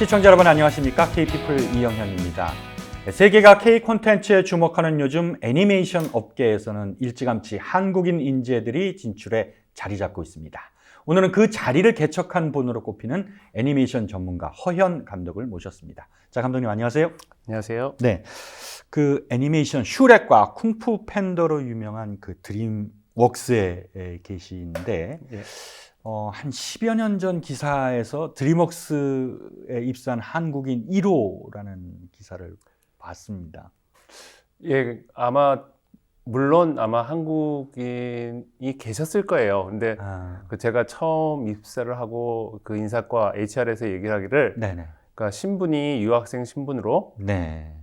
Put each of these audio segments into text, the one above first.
시청자 여러분 안녕하십니까? K피플 이영현입니다. 세계가 K 콘텐츠에 주목하는 요즘 애니메이션 업계에서는 일찌감치 한국인 인재들이 진출해 자리 잡고 있습니다. 오늘은 그 자리를 개척한 분으로 꼽히는 애니메이션 전문가 허현 감독을 모셨습니다. 자, 감독님 안녕하세요. 안녕하세요. 네, 그 애니메이션 슈렉과 쿵푸 팬더로 유명한 그 드림웍스에 계시는데 예. 한 10여 년 전 기사에서 드림웍스에 입사한 한국인 1호라는 기사를 봤습니다. 예, 물론 아마 한국인이 계셨을 거예요. 근데 제가 처음 입사를 하고 그 인사과 HR에서 얘기를 하기를, 네네. 그러니까 신분이 유학생 신분으로 네.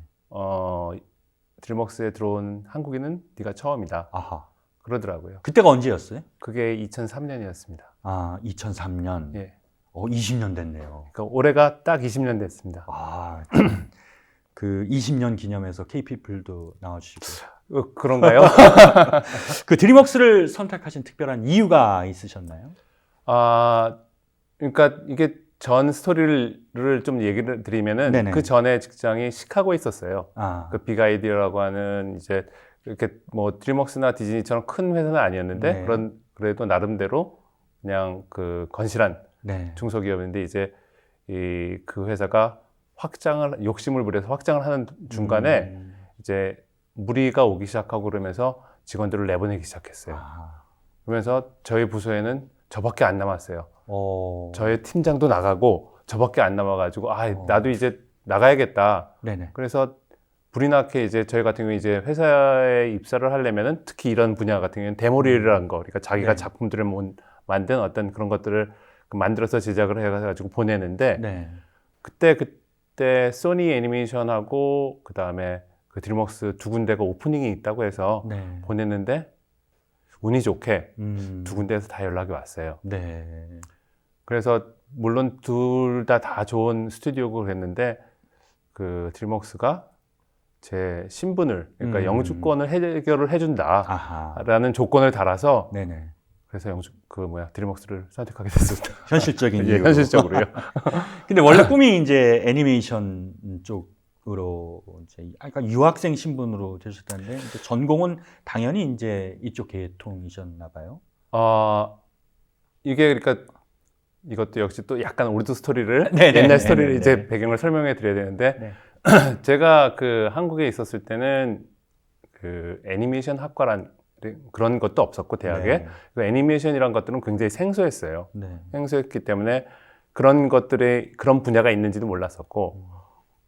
드림웍스에 들어온 한국인은 네가 처음이다. 아하. 그러더라고요. 그때가 언제였어요? 그게 2003년이었습니다. 아, 2003년. 예. 20년 됐네요. 그러니까 올해가 딱 20년 됐습니다. 아, 그 20년 기념해서 K피플도 나와주시고. 그런가요? 그 드림웍스를 선택하신 특별한 이유가 있으셨나요? 그러니까 이게 전 스토리를 좀 얘기를 드리면은, 네네. 그 전에 직장이 시카고에 있었어요. 아, 그 빅아이디어라고 하는, 이제 이렇게 뭐 드림웍스나 디즈니처럼 큰 회사는 아니었는데, 네. 그래도 나름대로 그냥 그 건실한 네. 중소기업인데, 이제 그 회사가 욕심을 부려서 확장을 하는 중간에 이제 무리가 오기 시작하고 그러면서 직원들을 내보내기 시작했어요. 아. 그러면서 저희 부서에는 저밖에 안 남았어요. 오. 저의 팀장도 나가고 저밖에 안 남아가지고, 나도 이제 나가야겠다. 네네. 그래서 불이 나게 이제 저희 같은 경우에 이제 회사에 입사를 하려면은, 특히 이런 분야 같은 경우는 데모릴이라는 거, 그러니까 자기가 네. 작품들을 만든 어떤 그런 것들을 만들어서 제작을 해가지고 보내는데, 네. 그때 소니 애니메이션하고 그 다음에 그 드림웍스 두 군데가 오프닝이 있다고 해서 네. 보냈는데, 운이 좋게 두 군 군데에서 다 연락이 왔어요. 네. 그래서 물론 둘 다 좋은 스튜디오고 그랬는데, 그 드림웍스가 제 신분을, 그러니까 영주권을 해결을 해준다라는 아하. 조건을 달아서, 네네. 그래서 드림웍스를 선택하게 됐습니다. 현실적인 예, 이유. 현실적으로요. 근데 원래 꿈이 이제 애니메이션 쪽으로 이제 약간 유학생 신분으로 되셨다는데 이제 전공은 당연히 이제 이쪽 계통이셨나 봐요. 이게 그러니까 이것도 역시 또 약간 올드 스토리를, 네네, 옛날 스토리를 네네, 이제 네. 배경을 설명해 드려야 되는데, 네. 제가 그 한국에 있었을 때는 그 애니메이션 학과란 그런 것도 없었고, 대학에. 네. 그 애니메이션이란 것들은 굉장히 생소했어요. 네. 생소했기 때문에 그런 분야가 있는지도 몰랐었고,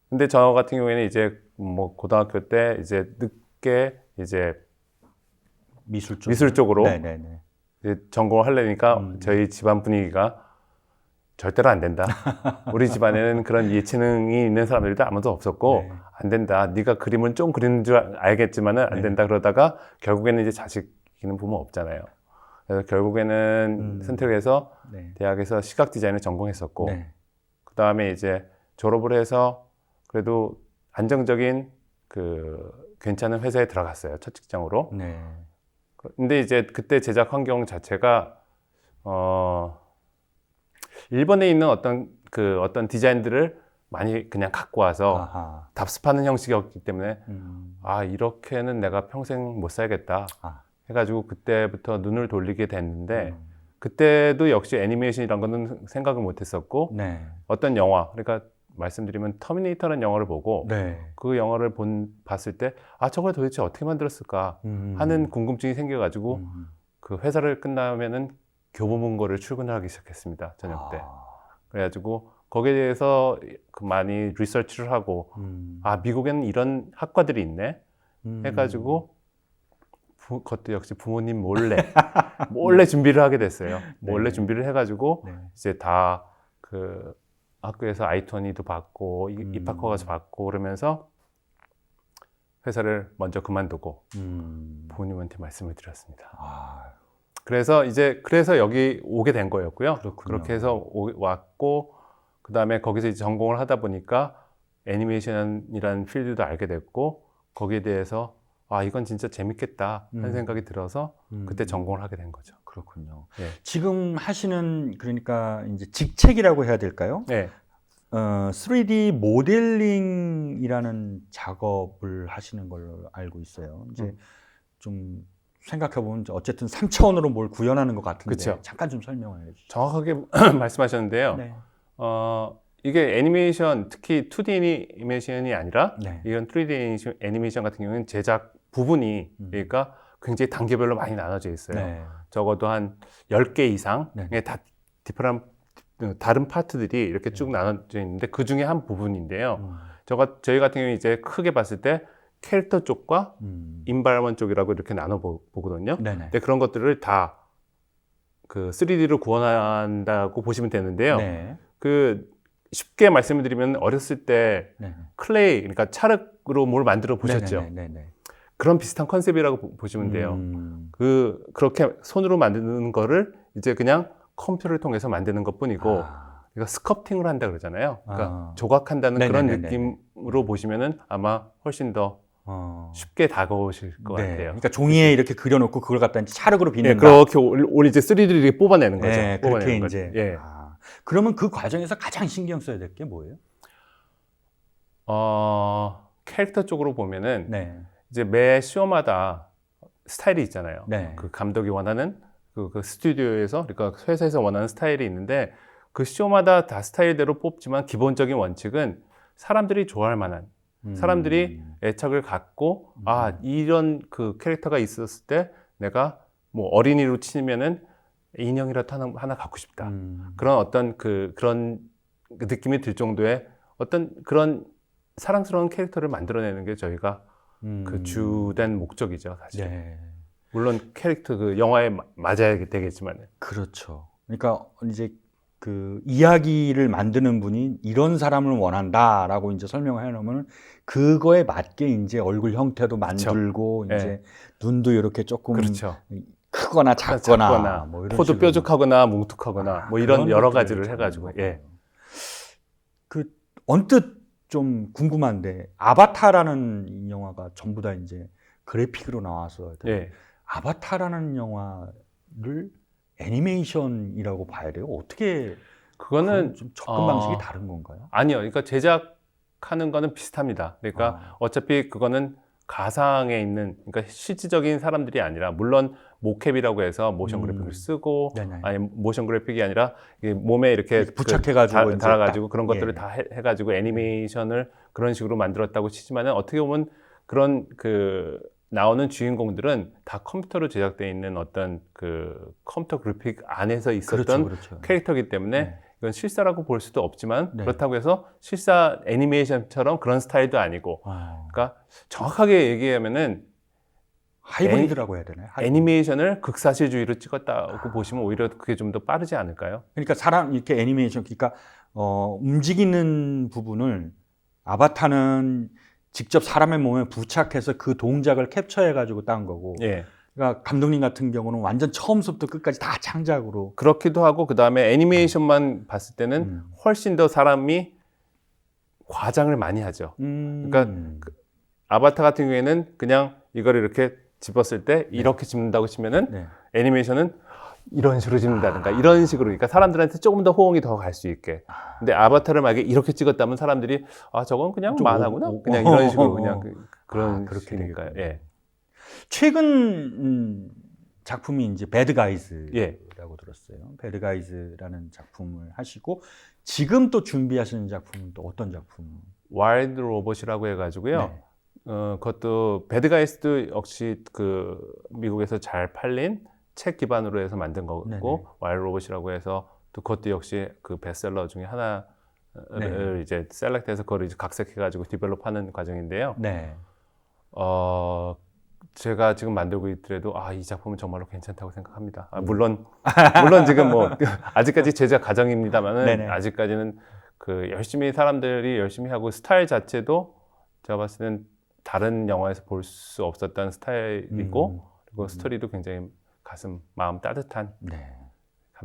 근데 저 같은 경우에는 이제 뭐 고등학교 때 이제 늦게 이제 미술 쪽으로 네네네. 이제 전공을 하려니까 저희 집안 분위기가 절대로 안 된다. 우리 집안에는 그런 예체능이 있는 사람들도 아무도 없었고, 네. 안 된다. 네가 그림은 좀 그리는 줄 알겠지만은 안 네. 된다. 그러다가 결국에는 이제 자식이는 부모 없잖아요. 그래서 결국에는 선택해서 네. 대학에서 시각 디자인을 전공했었고, 네. 그 다음에 이제 졸업을 해서 그래도 안정적인 그 괜찮은 회사에 들어갔어요. 첫 직장으로. 네. 근데 이제 그때 제작 환경 자체가 일본에 있는 어떤 디자인들을 많이 그냥 갖고 와서 아하. 답습하는 형식이었기 때문에 이렇게는 내가 평생 못 살겠다 해가지고 그때부터 눈을 돌리게 됐는데, 그때도 역시 애니메이션이란 거는 생각을 못 했었고, 네. 어떤 영화, 그러니까 말씀드리면 터미네이터라는 영화를 보고 네. 그 영화를 봤을 때 저걸 도대체 어떻게 만들었을까 하는 궁금증이 생겨가지고 그 회사를 끝나면은 교보문고를 출근하기 시작했습니다. 저녁 때. 그래가지고 거기에 대해서 많이 리서치를 하고, 미국에는 이런 학과들이 있네 해가지고 그것도 역시 부모님 몰래 준비를 하게 됐어요. 몰래 준비를 해가지고 네. 이제 다 그 학교에서 I-20도 받고 입학허가서 받고 그러면서 회사를 먼저 그만두고 부모님한테 말씀을 드렸습니다. 그래서 여기 오게 된 거였고요. 그렇군요. 그렇게 해서 왔고, 그 다음에 거기서 이제 전공을 하다 보니까 애니메이션이라는 필드도 알게 됐고, 거기에 대해서 이건 진짜 재밌겠다 하는 생각이 들어서 그때 전공을 하게 된 거죠. 그렇군요. 네. 지금 하시는 그러니까 이제 직책이라고 해야 될까요? 네. 3D 모델링이라는 작업을 하시는 걸로 알고 있어요. 이제 좀 생각해보면 어쨌든 3차원으로 뭘 구현하는 것 같은데 그쵸. 잠깐 좀 설명을 해주시죠. 정확하게 말씀하셨는데요. 네. 이게 애니메이션, 특히 2D 애니메이션이 아니라 네. 이런 3D 애니메이션 같은 경우는 제작 부분이 그러니까 굉장히 단계별로 많이 나눠져 있어요. 네. 적어도 한 10개 이상의 네. 다른 파트들이 이렇게 쭉 나눠져 있는데 그 중에 한 부분인데요. 저희 같은 경우는 이제 크게 봤을 때 캐릭터 쪽과 인바이러먼트 쪽이라고 이렇게 나눠 보거든요. 네네. 근데 그런 것들을 다 그 3D로 구현한다고 보시면 되는데요. 네. 그 쉽게 말씀을 드리면 어렸을 때 네. 클레이, 그러니까 찰흙으로 뭘 만들어 보셨죠? 네네. 그런 비슷한 컨셉이라고 보시면 돼요. 그렇게 손으로 만드는 거를 이제 그냥 컴퓨터를 통해서 만드는 것 뿐이고, 그러니까 스커프팅을 한다 그러잖아요. 그러니까 조각한다는 그런 느낌으로 보시면은 아마 훨씬 더 쉽게 다가오실 것 네. 같아요. 그러니까 종이에 이렇게 그려놓고 그걸 갖다 이제 찰흙으로 빚는다. 네, 그렇게 이제 3D를 이렇게 뽑아내는 거죠. 네, 그렇게 뽑아내는 이제. 거죠. 예. 그러면 그 과정에서 가장 신경 써야 될 게 뭐예요? 캐릭터 쪽으로 보면은 네. 이제 매 쇼마다 스타일이 있잖아요. 네. 그 감독이 원하는 그 스튜디오에서, 그러니까 회사에서 원하는 스타일이 있는데 그 쇼마다 다 스타일대로 뽑지만 기본적인 원칙은 사람들이 좋아할 만한, 사람들이 애착을 갖고 이런 그 캐릭터가 있었을 때 내가 뭐 어린이로 치면은 인형이라도 하나 갖고 싶다. 그런 어떤 그런 느낌이 들 정도의 어떤 그런 사랑스러운 캐릭터를 만들어내는 게 저희가 그 주된 목적이죠, 사실. 네. 물론 캐릭터 그 영화에 맞아야 되겠지만. 그렇죠. 그러니까 이제 그 이야기를 만드는 분이 이런 사람을 원한다라고 이제 설명을 해놓으면 그거에 맞게 이제 얼굴 형태도 만들고 그렇죠. 이제 눈도 이렇게 조금 그렇죠. 크거나 작거나 뭐 이런 코도 식으로. 뾰족하거나 뭉툭하거나 뭐 이런 그런 여러 것들을 가지를 잡는 해가지고. 거군요. 예. 그 언뜻 좀 궁금한데 아바타라는 영화가 전부 다 이제 그래픽으로 나와서 예. 아바타라는 영화를 애니메이션이라고 봐야 돼요? 어떻게 그거는 좀 접근 방식이 다른 건가요? 아니요. 그러니까 제작하는 거는 비슷합니다. 그러니까 어차피 그거는 가상에 있는, 그러니까 실질적인 사람들이 아니라, 물론 모캡이라고 해서 모션 그래픽을 쓰고, 네네. 아니 모션 그래픽이 아니라 이게 몸에 이렇게 부착해가지고 이제 달아가지고 그런 딱, 것들을 예. 다 해가지고 애니메이션을 그런 식으로 만들었다고 치지만은 어떻게 보면 그런 그 나오는 주인공들은 다 컴퓨터로 제작되어 있는 어떤 그 컴퓨터 그래픽 안에서 있었던 그렇죠. 캐릭터이기 때문에 네. 이건 실사라고 볼 수도 없지만 네. 그렇다고 해서 실사 애니메이션처럼 그런 스타일도 아니고, 그러니까 정확하게 얘기하면은 하이브리드라고 해야 되나요? 애니메이션을 극사실주의로 찍었다고 보시면 오히려 그게 좀 더 빠르지 않을까요? 그러니까 사람 이렇게 애니메이션 그러니까 움직이는 부분을 아바타는 직접 사람의 몸에 부착해서 그 동작을 캡처해 가지고 딴 거고. 예. 그러니까 감독님 같은 경우는 완전 처음부터 끝까지 다 창작으로. 그렇기도 하고 그 다음에 애니메이션만 봤을 때는 훨씬 더 사람이 과장을 많이 하죠. 그러니까 아바타 같은 경우에는 그냥 이걸 이렇게 집었을 때 이렇게 집는다고 치면은 애니메이션은 이런 식으로 집는다든가 이런 식으로, 그러니까 사람들한테 조금 더 호응이 더 갈 수 있게. 근데 아바타를 만약에 이렇게 찍었다면 사람들이 저건 그냥 만화구나, 그냥 이런 식으로 그냥 그런 그렇게 식이니까요. 예. 최근 작품이 이제 배드 가이즈라고 예. 들었어요. 배드 가이즈라는 작품을 하시고 지금 또 준비하시는 작품은 또 어떤 작품? 와일드 로봇이라고 해가지고요. 네. 그것도 배드 가이즈도 역시 그 미국에서 잘 팔린 책 기반으로 해서 만든 거고, 네네. 와일드 로봇이라고 해서 또 그것도 역시 그 베스트셀러 중에 하나를 이제 셀렉트해서 그걸 이제 각색해가지고 디벨롭하는 과정인데요. 네. 제가 지금 만들고 있더라도 이 작품은 정말로 괜찮다고 생각합니다. 물론 지금 뭐 아직까지 제작 과정입니다만은 네네. 아직까지는 그 사람들이 열심히 하고 스타일 자체도 제가 봤을 때는 다른 영화에서 볼 수 없었던 스타일이고 그리고 스토리도 굉장히 마음 따뜻한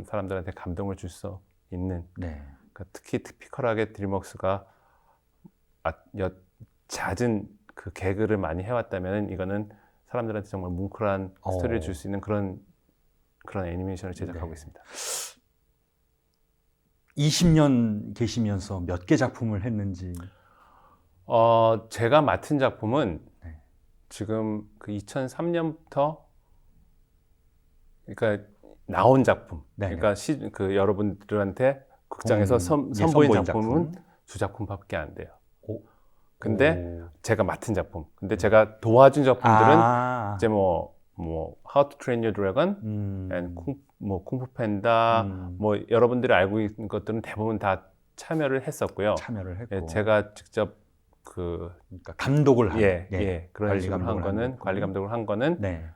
사람들한테 감동을 줄 수 있는 그러니까 특히 티피컬하게 드림웍스가 잦은 그 개그를 많이 해왔다면 이거는 사람들한테 정말 뭉클한 스토리를 줄 수 있는 그런 애니메이션을 제작하고 있습니다. 20년 계시면서 몇 개 작품을 했는지. 제가 맡은 작품은 네. 지금 그 2003년부터 그러니까 나온 작품, 네네. 그러니까 그 여러분들한테 극장에서 선보인 선보인 작품은 두 작품밖에 안 돼요. 근데 제가 맡은 작품, 근데 제가 도와준 작품들은 이제 뭐 How to Train Your Dragon, and 쿵푸 팬다, 뭐 여러분들이 알고 있는 것들은 대부분 다 참여를 했었고요. 참여를 했고. 예, 제가 직접 그러니까 감독을 한, 그런 관리 식으로 한 거는 관리 감독을 한 거는 네.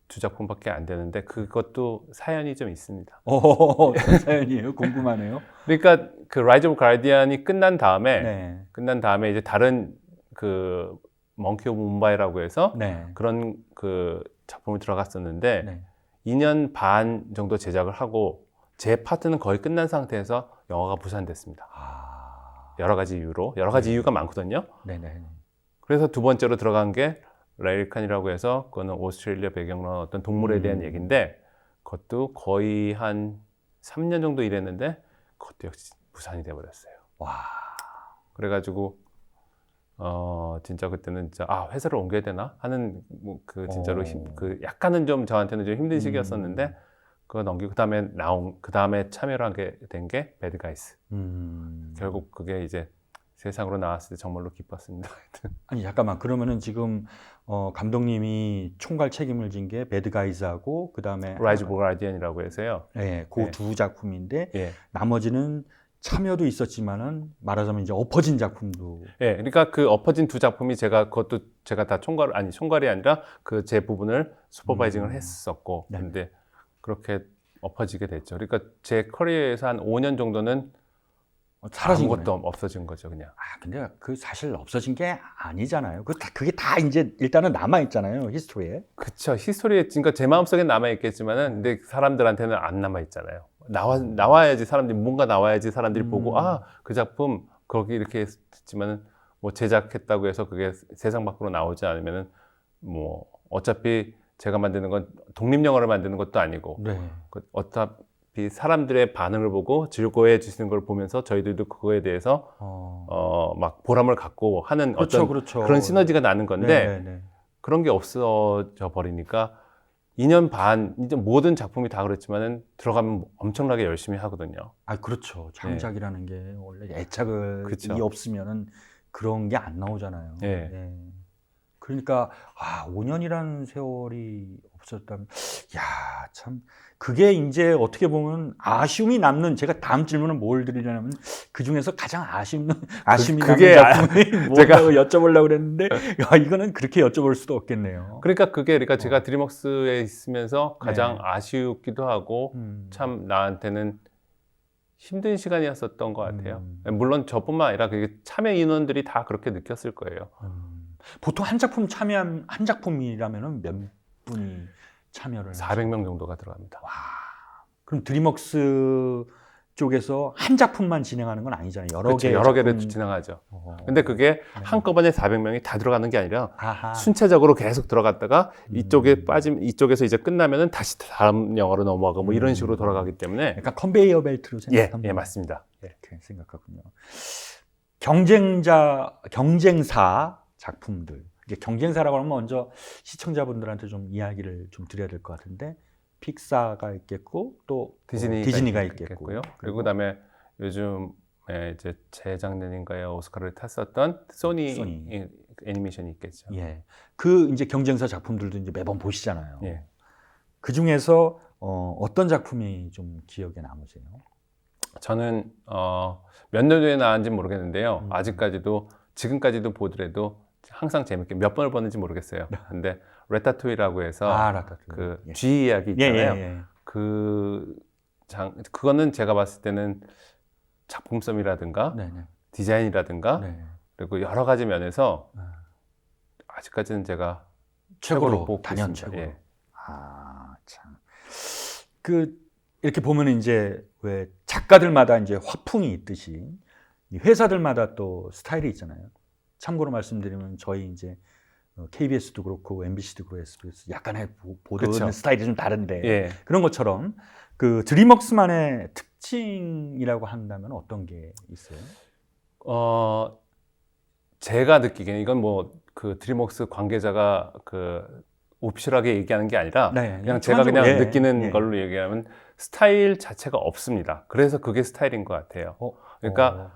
두 작품밖에 안 되는데 그것도 사연이 좀 있습니다. 어떤 사연이에요? 궁금하네요. 그러니까 그 라이즈 오브 가디언이 끝난 다음에 네. 이제 다른 그 멍키 오브 뭄바이라고 해서 네. 그런 그 작품이 들어갔었는데 네. 2년 반 정도 제작을 하고 제 파트는 거의 끝난 상태에서 영화가 무산됐습니다. 여러 가지 이유로 여러 가지 이유가 많거든요. 네네. 그래서 두 번째로 들어간 게 레일칸이라고 해서 그거는 오스트레일리아 배경으로 어떤 동물에 대한 얘기인데 그것도 거의 한 3년 정도 일했는데 그것도 역시 무산이 돼버렸어요. 와. 그래가지고 진짜 그때는 진짜 회사를 옮겨야 되나 하는 뭐 그 진짜로 그 약간은 좀 저한테는 좀 힘든 시기였었는데 그거 넘기고 그 다음에 참여를 하게 된 게 배드가이스. 결국 그게 이제 세상으로 나왔을 때 정말로 기뻤습니다. 아니 잠깐만, 그러면은 지금 감독님이 총괄 책임을 진 게 배드가이즈하고 그 다음에 라이즈 오브 가디언이라고 해서요. 네, 그 두 작품인데 예. 나머지는 참여도 있었지만은 말하자면 이제 엎어진 작품도. 예, 그러니까 그 엎어진 두 작품이 제가 다 총괄이 아니라 그 제 부분을 슈퍼바이징을 했었고, 네. 근데 그렇게 엎어지게 됐죠. 그러니까 제 커리어에서 한 5년 정도는 사라진 아무것도 거네요. 없어진 거죠, 그냥. 근데 그 사실 없어진 게 아니잖아요. 그게 다 이제 일단은 남아 있잖아요, 히스토리에. 그쵸. 히스토리에, 그러니까 제 마음속에 남아있겠지만은, 근데 사람들한테는 안 남아있잖아요. 나와야지 사람들이, 뭔가 나와야지 사람들이 보고, 그 작품, 거기 이렇게 했지만은, 뭐 제작했다고 해서 그게 세상 밖으로 나오지 않으면은, 뭐, 어차피 제가 만드는 건 독립영화를 만드는 것도 아니고, 네. 어차피 사람들의 반응을 보고 즐거워해 주시는 걸 보면서 저희들도 그거에 대해서, 막 보람을 갖고 하는 어떤 그런 시너지가 나는 건데, 네. 그런 게 없어져 버리니까 2년 반, 이제 모든 작품이 다 그렇지만은 들어가면 엄청나게 열심히 하거든요. 그렇죠. 창작이라는 게 원래 애착이 그쵸. 없으면은 그런 게 안 나오잖아요. 예. 네. 그러니까 5년이라는 세월이 없었다면, 야, 참 그게 이제 어떻게 보면 아쉬움이 남는, 제가 다음 질문은 뭘 드리려면 그 중에서 가장 아쉬움이 그게 남는 작품이 제가 뭐라고 여쭤보려고 그랬는데, 이거는 그렇게 여쭤볼 수도 없겠네요. 그러니까 제가 드림웍스에 있으면서 가장 네. 아쉬웠기도 하고 참 나한테는 힘든 시간이었었던 것 같아요. 물론 저뿐만 아니라 그게 참여 인원들이 다 그렇게 느꼈을 거예요. 보통 한 작품이라면은 몇 분이 참여를 400명 정도가 들어갑니다. 그럼 드림웍스 쪽에서 한 작품만 진행하는 건 아니잖아요. 여러 개를 진행하죠. 근데 그게 한꺼번에 400명이 다 들어가는 게 아니라 순차적으로 계속 들어갔다가 이쪽에서 이제 끝나면은 다시 다음 영화로 넘어가고 뭐 이런 식으로 돌아가기 때문에. 그러니까 컨베이어 벨트로 생각하면. 예, 맞습니다. 이렇게 생각하군요. 경쟁사 작품들. 이제 경쟁사라고 하면 먼저 시청자분들한테 좀 이야기를 좀 드려야 될 것 같은데, 픽사가 있겠고 또 디즈니가 있겠고요. 그리고 그다음에 요즘 이제 재작년인가에 오스카를 탔었던 소니 애니메이션이 있겠죠. 예. 그 이제 경쟁사 작품들도 이제 매번 보시잖아요. 예. 그 중에서 어떤 작품이 좀 기억에 남으세요? 저는 몇 년도에 나왔는지 모르겠는데요. 지금까지도 보더라도 항상 재밌게 몇 번을 봤는지 모르겠어요. 근데 레타토이라고 해서 그 쥐 이야기 있잖아요. 그거는 제가 봤을 때는 작품성이라든가 디자인이라든가 그리고 여러 가지 면에서 아직까지는 제가 최고로 뽑고 단연 있습니다. 최고로. 참. 이렇게 보면 이제 왜 작가들마다 이제 화풍이 있듯이 이 회사들마다 또 스타일이 있잖아요. 참고로 말씀드리면 저희 이제 KBS도 그렇고 MBC도 그렇고 SBS 약간의 보도하는 스타일이 좀 다른데 그런 것처럼 그 드림웍스만의 특징이라고 한다면 어떤 게 있어요? 제가 느끼기에는 이건 뭐 그 드림웍스 관계자가 그 오피셜하게 얘기하는 게 아니라 네, 그냥 제가 그냥 예, 느끼는 예. 걸로 얘기하면 스타일 자체가 없습니다. 그래서 그게 스타일인 것 같아요. 그러니까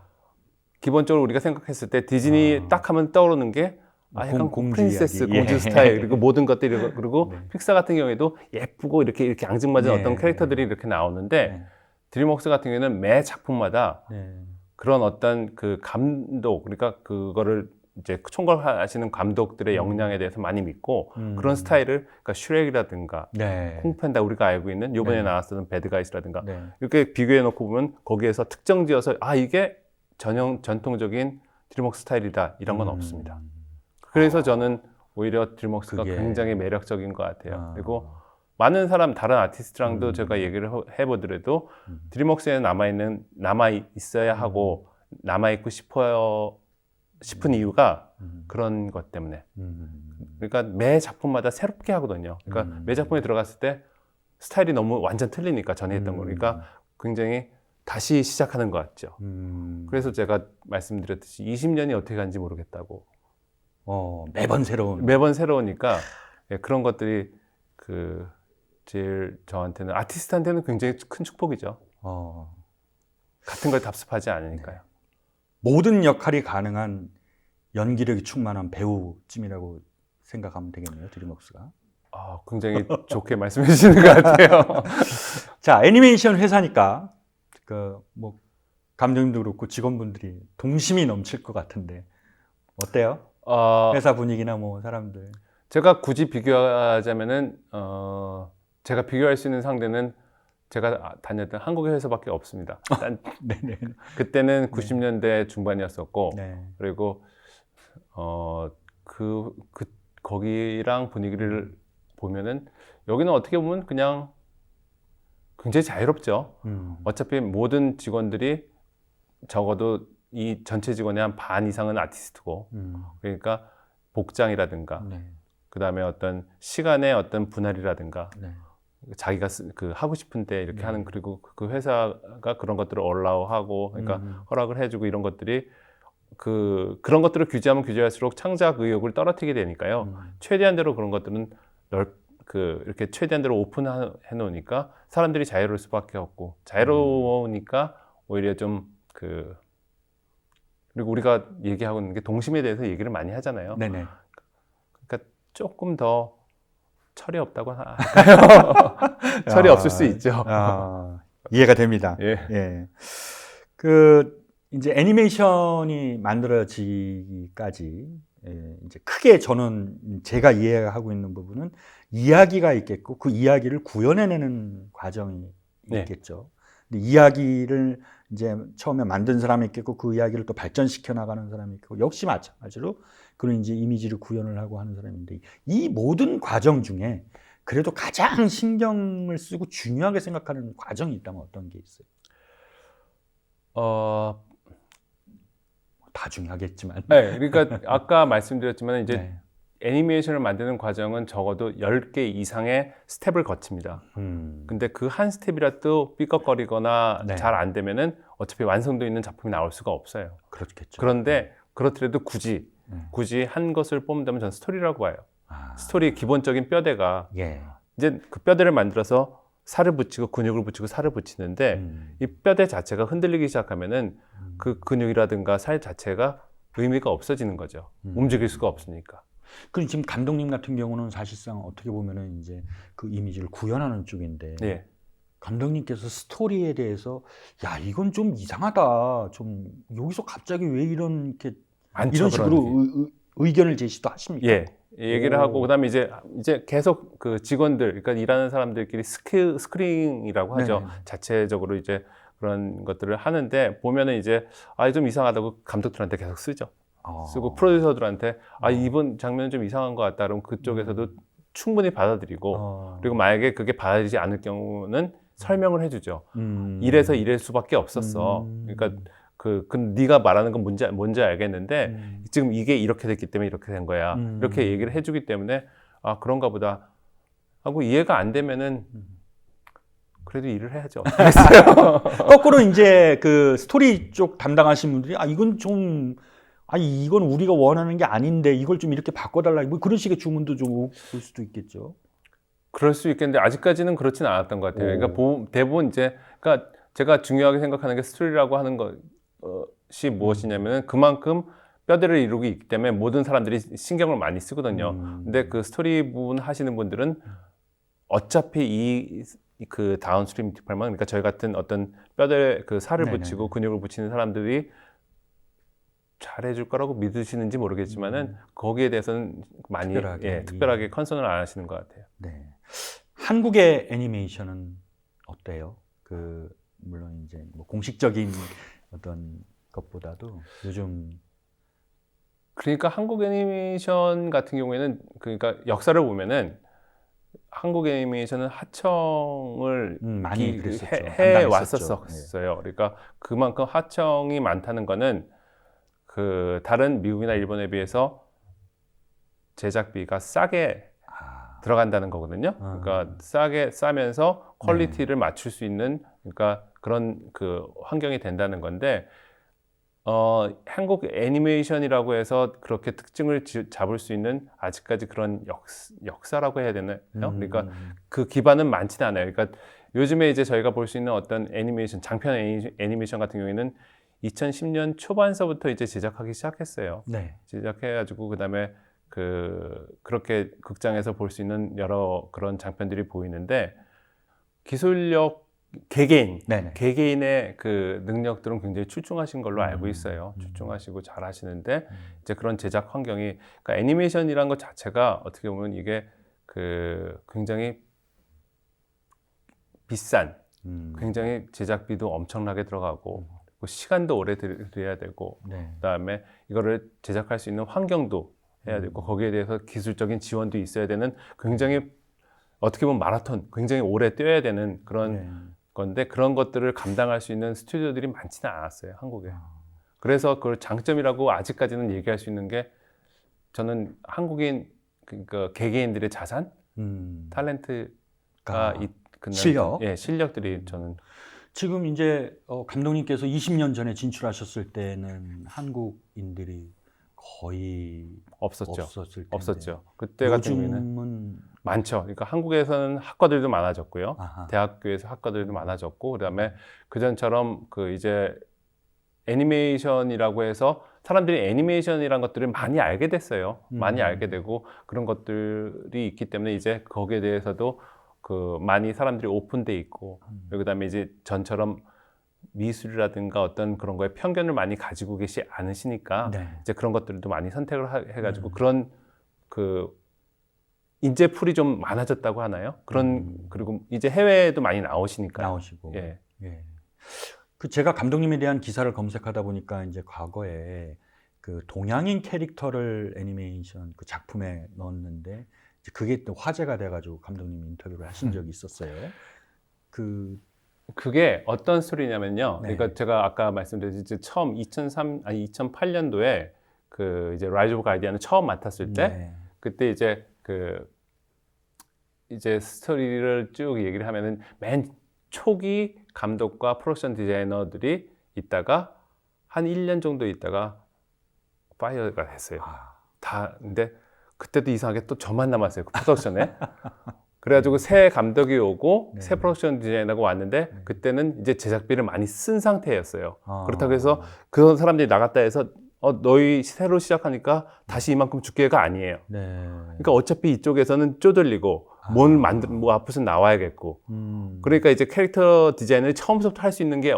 기본적으로 우리가 생각했을 때 디즈니 딱 하면 떠오르는 게 약간 공주 프린세스, 이야기. 공주 예. 스타일, 그리고 모든 것들이, 그리고 네. 픽사 같은 경우에도 예쁘고 이렇게 앙증맞은 네. 어떤 캐릭터들이 이렇게 나오는데, 네. 드림웍스 같은 경우에는 매 작품마다 네. 그런 어떤 그 감독, 그러니까 그거를 이제 총괄하시는 감독들의 역량에 대해서 많이 믿고, 그런 스타일을, 그러니까 슈렉이라든가, 네. 콩팬다 우리가 알고 있는 요번에 네. 나왔었던 배드가이스라든가, 네. 이렇게 비교해 놓고 보면 거기에서 특정 지어서 이게 전통적인 드림웍스 스타일이다 이런 건 없습니다. 그래서 저는 오히려 드림웍스가 그게... 굉장히 매력적인 것 같아요. 그리고 많은 사람, 다른 아티스트랑도 제가 얘기를 해보더라도 드림웍스에 남아 있어야 하고 남아있고 싶은 이유가 그런 것 때문에. 그러니까 매 작품마다 새롭게 하거든요. 그러니까 매 작품에 들어갔을 때 스타일이 너무 완전 틀리니까 전에 했던 거니까 굉장히 다시 시작하는 것 같죠. 그래서 제가 말씀드렸듯이 20년이 어떻게 간지 모르겠다고. 매번 새로우니까 그런 것들이 제일 저한테는, 아티스트한테는 굉장히 큰 축복이죠. 같은 걸 답습하지 않으니까요. 네. 모든 역할이 가능한 연기력이 충만한 배우쯤이라고 생각하면 되겠네요, 드림웍스가. 굉장히 좋게 말씀해 주시는 것 같아요. 자, 애니메이션 회사니까 뭐 감독님도 그렇고 직원분들이 동심이 넘칠 것 같은데 어때요? 회사 분위기나 뭐 사람들. 제가 굳이 비교하자면은 제가 비교할 수 있는 상대는 제가 다녔던 한국의 회사밖에 없습니다. 그때는 90년대 중반이었었고, 네. 그리고 거기랑 분위기를 보면은 여기는 어떻게 보면 그냥 굉장히 자유롭죠. 어차피 모든 직원들이 적어도 이 전체 직원의 한 반 이상은 아티스트고, 그러니까 복장이라든가, 네. 그 다음에 어떤 시간의 어떤 분할이라든가, 네. 자기가 하고 싶은 때 이렇게 하는, 그리고 그 회사가 그런 것들을 얼라우하고, 그러니까 허락을 해주고, 이런 것들이 그런 것들을 규제하면 규제할수록 창작 의욕을 떨어뜨리게 되니까요. 최대한대로 그런 것들은 이렇게 최대한대로 오픈해 놓으니까 사람들이 자유로울 수밖에 없고, 자유로우니까 오히려 좀 그리고 우리가 얘기하고 있는 게 동심에 대해서 얘기를 많이 하잖아요. 네네. 그러니까 조금 더 철이 없다고 할까요? 철이 없을 수 있죠. 이해가 됩니다. 예. 예. 이제 애니메이션이 만들어지기까지 이제 크게 제가 이해하고 있는 부분은 이야기가 있겠고 그 이야기를 구현해내는 과정이 있겠죠. 근데 이야기를 이제 처음에 만든 사람이 있겠고 그 이야기를 또 발전시켜 나가는 사람이 있고 역시 마찬가지로 그런 이제 이미지를 구현을 하고 하는 사람인데 이 모든 과정 중에 그래도 가장 신경을 쓰고 중요하게 생각하는 과정이 있다면 어떤 게 있어요? 다 중요하겠지만. 네, 그러니까 아까 말씀드렸지만 이제 애니메이션을 만드는 과정은 적어도 10개 이상의 스텝을 거칩니다. 근데 그 한 스텝이라도 삐걱거리거나 잘 안 되면은 어차피 완성도 있는 작품이 나올 수가 없어요. 그렇겠죠. 그런데 그렇더라도 굳이 한 것을 뽑는다면 저는 스토리라고 봐요. 스토리의 기본적인 뼈대가 이제 그 뼈대를 만들어서 살을 붙이고 근육을 붙이고 살을 붙이는데 이 뼈대 자체가 흔들리기 시작하면은 그 근육이라든가 살 자체가 의미가 없어지는 거죠. 움직일 수가 없으니까. 그럼 지금 감독님 같은 경우는 사실상 어떻게 보면은 이제 그 이미지를 구현하는 쪽인데 감독님께서 스토리에 대해서 이건 좀 이상하다. 좀 여기서 갑자기 왜 이런 식으로 의견을 제시도 하십니까? 예. 얘기를 하고 그다음에 이제 계속 그 직원들, 그러니까 일하는 사람들끼리 스크린이라고 하죠. 자체적으로 이제 그런 것들을 하는데 보면은 이제 좀 이상하다고 감독들한테 계속 쓰죠. 쓰고 프로듀서들한테 이번 장면은 좀 이상한 것 같다. 그럼 그쪽에서도 충분히 받아들이고 그리고 만약에 그게 받아들이지 않을 경우는 설명을 해주죠. 이래서 이럴 수밖에 없었어. 그러니까 네가 말하는 건 뭔지 알겠는데 지금 이게 이렇게 됐기 때문에 이렇게 된 거야. 이렇게 얘기를 해주기 때문에 그런가 보다 하고 이해가 안 되면은 그래도 일을 해야죠. 어떻게 했어요? 거꾸로 이제 그 스토리 쪽 담당하신 분들이 이건 좀 이건 우리가 원하는 게 아닌데 이걸 좀 이렇게 바꿔달라 뭐 그런 식의 주문도 좀 올 수도 있겠죠. 그럴 수 있겠는데 아직까지는 그렇지는 않았던 것 같아요. 그러니까 대부분 이제 그러니까 제가 중요하게 생각하는 게 스토리라고 하는 것이 무엇이냐면은 그만큼 뼈대를 이루고 있기 때문에 모든 사람들이 신경을 많이 쓰거든요. 근데 그 스토리 부분 하시는 분들은 어차피 그 다운스트림 디팔만 그러니까 저희 같은 어떤 뼈대 그 살을 네네네. 붙이고 근육을 붙이는 사람들이 잘해줄 거라고 믿으시는지 모르겠지만은 거기에 대해서는 많이 특별하게 컨선을 안 하시는 것 같아요. 네. 한국의 애니메이션은 어때요? 물론 이제 뭐 공식적인 어떤 것보다도 요즘 그러니까 한국 애니메이션 같은 경우에는 그러니까 역사를 보면은 한국 애니메이션은 하청을 많이 그랬었죠. 해 왔었어요. 그러니까 그만큼 하청이 많다는 거는 그 다른 미국이나 일본에 비해서 제작비가 싸게 들어간다는 거거든요. 그러니까 싸면서 퀄리티를 맞출 수 있는 그러니까 그런 그 환경이 된다는 건데 한국 애니메이션이라고 해서 그렇게 특징을 잡을 수 있는 아직까지 그런 역사라고 해야 되나요? 그러니까 그 기반은 많지는 않아요. 그러니까 요즘에 이제 저희가 볼 수 있는 어떤 애니메이션, 장편 애니메이션 같은 경우에는 2010년 초반서부터 이제 제작하기 시작했어요. 네. 제작해가지고 그다음에 그렇게 극장에서 볼 수 있는 여러 그런 장편들이 보이는데 기술력 개개인의 그 능력들은 굉장히 출중하신 걸로 알고 있어요. 출중하시고 잘하시는데 이제 그런 제작 환경이 그러니까 애니메이션이란 것 자체가 어떻게 보면 이게 그 굉장히 비싼, 굉장히 제작비도 엄청나게 들어가고 시간도 오래 들여야 되고 그다음에 이거를 제작할 수 있는 환경도 해야 되고 거기에 대해서 기술적인 지원도 있어야 되는 굉장히 어떻게 보면 마라톤 굉장히 오래 뛰어야 되는 그런 건데 그런 것들을 감당할 수 있는 스튜디오들이 많지는 않았어요, 한국에. 그래서 그걸 장점이라고 아직까지는 얘기할 수 있는 게 저는 한국인 그러니까 개개인들의 자산, 탤런트가 실력들이 저는 지금 이제 감독님께서 20년 전에 진출하셨을 때는 한국인들이 거의 없었죠. 그때 같은 경우에는 많죠. 그러니까 한국에서는 학과들도 많아졌고요. 대학교에서 학과들도 많아졌고, 그다음에 그전처럼 그 이제 애니메이션이라고 해서 사람들이 애니메이션이라는 것들을 많이 알게 됐어요. 많이 알게 되고 그런 것들이 있기 때문에 이제 거기에 대해서도 그 많이 사람들이 오픈돼 있고, 그다음에 이제 전처럼 미술이라든가 어떤 그런 거에 편견을 많이 가지고 계시지 않으시니까 이제 그런 것들도 많이 선택을 해가지고 그런 그 인재풀이 좀 많아졌다고 하나요? 그리고 이제 해외에도 많이 나오시고. 그 제가 감독님에 대한 기사를 검색하다 보니까 이제 과거에 그 동양인 캐릭터를 애니메이션 그 작품에 넣었는데 이제 그게 또 화제가 돼가지고 감독님 인터뷰를 하신 적이 있었어요. 그게 어떤 스토리냐면요. 그러니까 제가 아까 말씀드렸듯이 처음 2008년도에 그 이제 라이즈 오브 가디언을 처음 맡았을 때 그때 이제 이제 스토리를 쭉 얘기를 하면은 맨 초기 감독과 프로덕션 디자이너들이 있다가 한 1년 정도 있다가 파이어가 됐어요. 근데 그때도 이상하게 또 저만 남았어요. 그 프로덕션에. 그래가지고 새 감독이 오고 새 프로덕션 디자이너가 왔는데 그때는 이제 제작비를 많이 쓴 상태였어요. 그렇다고 해서 그런 사람들이 나갔다 해서 너희 새로 시작하니까 다시 이만큼 줄 기회가 아니에요. 그러니까 어차피 이쪽에서는 쪼들리고 뭐 앞으로 나와야겠고 그러니까 이제 캐릭터 디자인을 처음부터 할 수 있는 게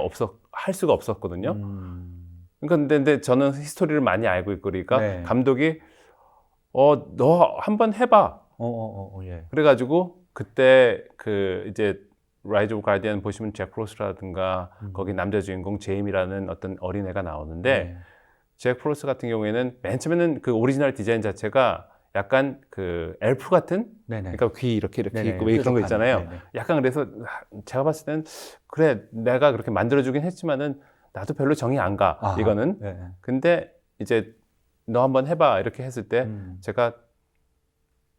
할 수가 없었거든요. 그러니까 근데 저는 히스토리를 많이 알고 있고 그러니까 감독이 너 한번 해봐. 그래가지고 그때 그 이제 라이즈 오브 가디언 보시면 잭 프로스트라든가 거기 남자 주인공 제임이라는 어떤 어린애가 나오는데 잭 프로스트 같은 경우에는 맨 처음에는 그 오리지널 디자인 자체가 약간 그 엘프 같은 그러니까 귀 이렇게 있고 왜 그런 거 있잖아요. 약간 그래서 제가 봤을 때는 그래 내가 그렇게 만들어주긴 했지만은 나도 별로 정이 안 가 이거는. 근데 이제 너 한번 해봐 이렇게 했을 때 제가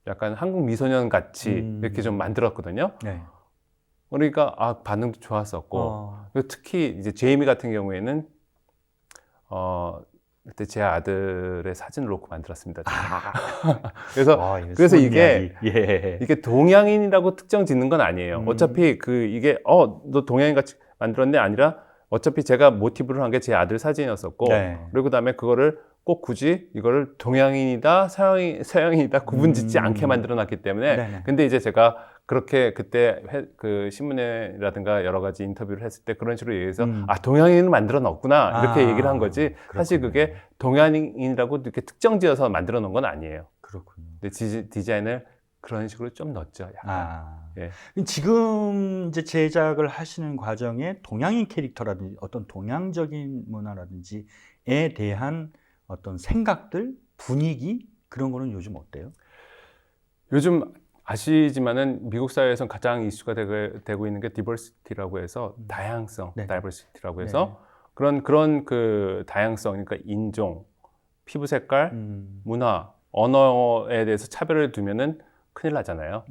약간 한국 미소년 같이 이렇게 좀 만들었거든요. 그러니까 반응도 좋았었고 그리고 특히 이제 제이미 같은 경우에는 그때 제 아들의 사진을 놓고 만들었습니다. 그래서 이게 동양인이라고 특정 짓는 건 아니에요. 어차피 이게 너 동양인 같이 만들었네 아니라 어차피 제가 모티브를 한 게 제 아들 사진이었었고 그리고 그다음에 그거를 꼭 굳이 이거를 동양인이다 서양인이다 구분짓지 않게 만들어 놨기 때문에 근데 이제 제가 그렇게 그때 그 신문이라든가 여러 가지 인터뷰를 했을 때 그런 식으로 얘기해서 동양인을 만들어 놨구나 이렇게 얘기를 한 거지 사실 그게 동양인이라고 이렇게 특정 지어서 만들어 놓은 건 아니에요. 그렇군요. 근데 디자인을 그런 식으로 좀 넣었죠. 예. 지금 이제 제작을 하시는 과정에 동양인 캐릭터라든지 어떤 동양적인 문화라든지에 대한 어떤 생각들, 분위기 그런 거는 요즘 어때요? 요즘 아시지만은 미국 사회에서 가장 이슈가 되고 있는 게 디버시티라고 해서 다양성, 다이버시티라고 해서 그런 그 다양성, 그러니까 인종, 피부 색깔, 문화, 언어에 대해서 차별을 두면은 큰일 나잖아요.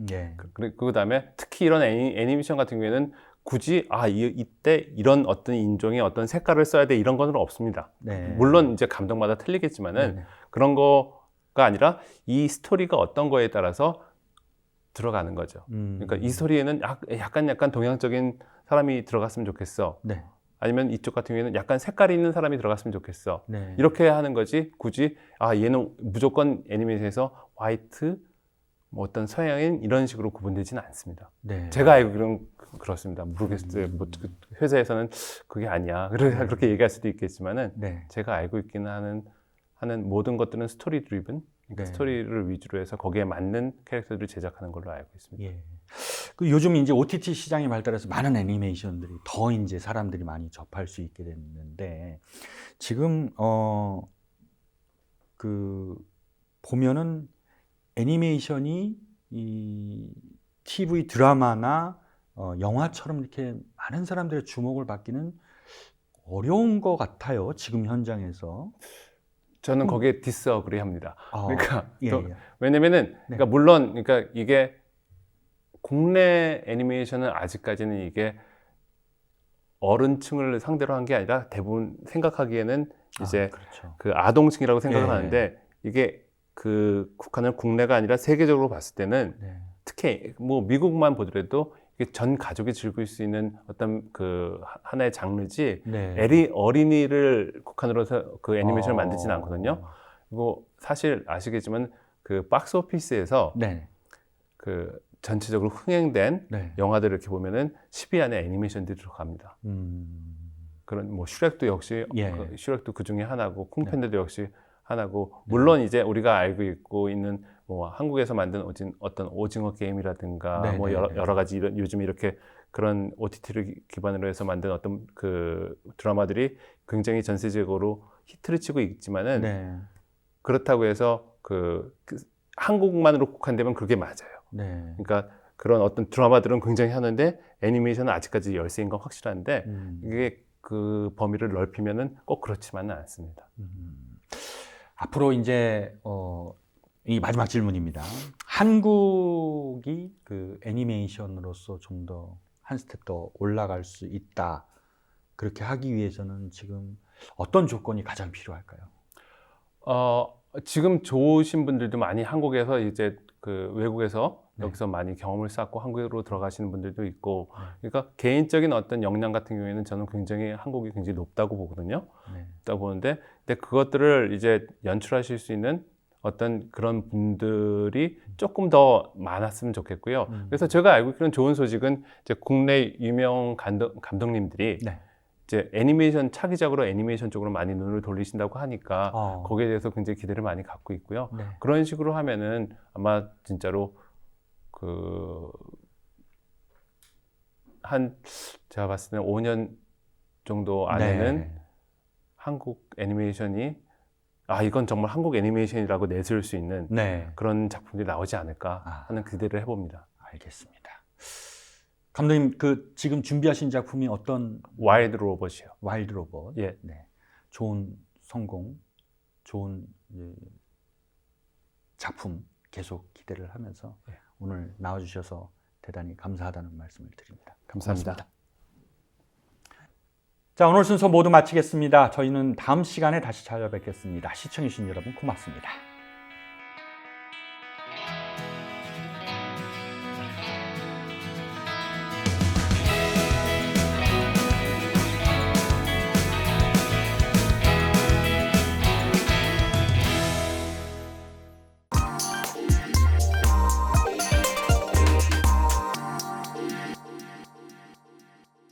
그다음에 특히 이런 애니메이션 같은 경우에는 굳이 이때 이런 어떤 인종의 어떤 색깔을 써야 돼 이런 건 없습니다. 물론 이제 감독마다 틀리겠지만은 그런 거가 아니라 이 스토리가 어떤 거에 따라서 들어가는 거죠. 그러니까 이 스토리에는 약간 동양적인 사람이 들어갔으면 좋겠어. 아니면 이쪽 같은 경우에는 약간 색깔이 있는 사람이 들어갔으면 좋겠어. 이렇게 하는 거지 굳이 얘는 무조건 애니메이션에서 화이트 뭐 어떤 서양인 이런 식으로 구분되지는 않습니다. 제가 알기로는 그렇습니다. 모르겠어요. 뭐 회사에서는 그게 아니야. 그렇게 얘기할 수도 있겠지만은 제가 알고 있기는 하는 모든 것들은 스토리 드리븐, 그러니까 스토리를 위주로 해서 거기에 맞는 캐릭터들을 제작하는 걸로 알고 있습니다. 그 요즘 이제 OTT 시장이 발달해서 많은 애니메이션들이 더 이제 사람들이 많이 접할 수 있게 됐는데 지금 그 보면은 애니메이션이 이 TV 드라마나 영화처럼 이렇게 많은 사람들의 주목을 받기는 어려운 것 같아요. 지금 현장에서. 저는 거기에 디스어그리 합니다. 그러니까 왜냐면은 그러니까 물론 그러니까 이게 국내 애니메이션은 아직까지는 이게 어른층을 상대로 한 게 아니라 대부분 생각하기에는 이제 그 아동층이라고 생각을 하는데 이게 그 국한을 국내가 아니라 세계적으로 봤을 때는 특히 뭐 미국만 보더라도 이게 전 가족이 즐길 수 있는 어떤 그 하나의 장르지 어린이를 국한으로 해서 그 애니메이션을 만들지는 않거든요. 그리고 사실 아시겠지만 그 박스 오피스에서 그 전체적으로 흥행된 영화들을 이렇게 보면은 10위 안에 애니메이션들이 들어갑니다. 그런 뭐 슈렉도 역시 슈렉도 그 중에 하나고 쿵팬더도 역시 하나고 물론 이제 우리가 알고 있고 있는 뭐 한국에서 만든 어떤 오징어 게임이라든가 뭐 여러 가지 요즘 이렇게 그런 OTT를 기반으로 해서 만든 어떤 그 드라마들이 굉장히 전 세계적으로 히트를 치고 있지만은 그렇다고 해서 그 한국만으로 국한되면 그게 맞아요. 그러니까 그런 어떤 드라마들은 굉장히 하는데 애니메이션은 아직까지 열세인 건 확실한데 이게 그 범위를 넓히면은 꼭 그렇지만은 않습니다. 앞으로 이제 이 마지막 질문입니다. 한국이 그 애니메이션으로서 좀 더 한 스텝 더 올라갈 수 있다. 그렇게 하기 위해서는 지금 어떤 조건이 가장 필요할까요? 지금 좋으신 분들도 많이 한국에서 이제 그 외국에서 여기서 많이 경험을 쌓고 한국으로 들어가시는 분들도 있고 그러니까 개인적인 어떤 역량 같은 경우에는 저는 굉장히 한국이 굉장히 높다고 보거든요. 높다고 보는데 근데 그것들을 이제 연출하실 수 있는 어떤 그런 분들이 조금 더 많았으면 좋겠고요. 그래서 제가 알고 있는 좋은 소식은 이제 국내 유명 감독님들이 이제 애니메이션 차기작으로 애니메이션 쪽으로 많이 눈을 돌리신다고 하니까 거기에 대해서 굉장히 기대를 많이 갖고 있고요. 그런 식으로 하면은 아마 진짜로 제가 봤을 때는 5년 정도 안에는 한국 애니메이션이 이건 정말 한국 애니메이션이라고 내세울 수 있는 그런 작품들이 나오지 않을까 하는 기대를 해봅니다. 알겠습니다. 감독님, 그 지금 준비하신 작품이 어떤? 와일드 로봇이요. 와일드 로봇. 좋은 성공, 좋은 작품 계속 기대를 하면서 오늘 나와주셔서 대단히 감사하다는 말씀을 드립니다. 감사합니다. 고맙습니다. 자, 오늘 순서 모두 마치겠습니다. 저희는 다음 시간에 다시 찾아뵙겠습니다. 시청해주신 여러분 고맙습니다.